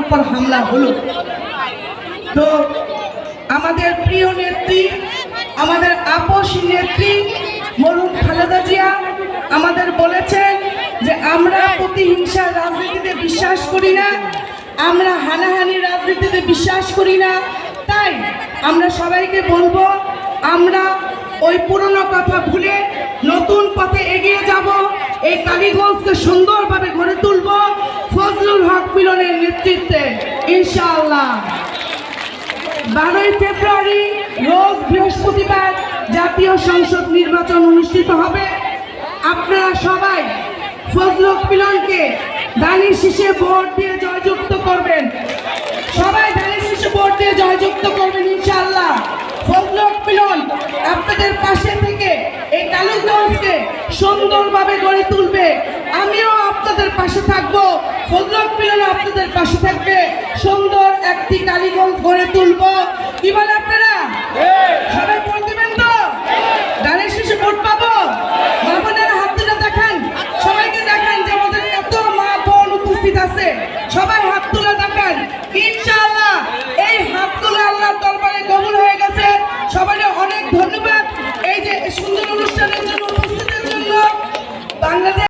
উপর হামলা হলো। তো আমাদের প্রিয় নেত্রী, আমাদের আপসী নেত্রী মরহুম খালেদা জিয়া আমাদের বলেছেন যে আমরা প্রতিহিংসার রাজনীতিতে বিশ্বাস করি না, আমরা হানাহানি রাজনীতিতে বিশ্বাস করি না। তাই আমরা সবাইকে বলবো, আমরা ওই পুরনো কথা ভুলে নতুন পথে এগিয়ে যাব, এই কালীগঞ্জকে সুন্দরভাবে গড়ে তুলব ফজলুল হক মিলনের নেতৃত্বে ইনশাআল্লাহ। 12ই ফেব্রুয়ারি রোজ বৃহস্পতিবার জাতীয় সংসদ নির্বাচন অনুষ্ঠিত হবে। আপনারা সবাই ফজলুল হক মিলনকে ধানের শীষে ভোট দিয়ে জয়যুক্ত করবেন, সবাই ধানের শীষে ভোট দিয়ে জয়যুক্ত করবেন ইনশাআল্লাহ। ফজলুল হক মিলন আপনাদের পাশে থেকে এই কালীগঞ্জকে সুন্দরভাবে গড়ে তুলবে। আমিও আপনাদের পাশে থাকবো, ফজলুল হক মিলন আপনাদের পাশে থাকবে, সুন্দর একটি কালীগঞ্জ গড়ে তুলবো। কি বলে আপনারা?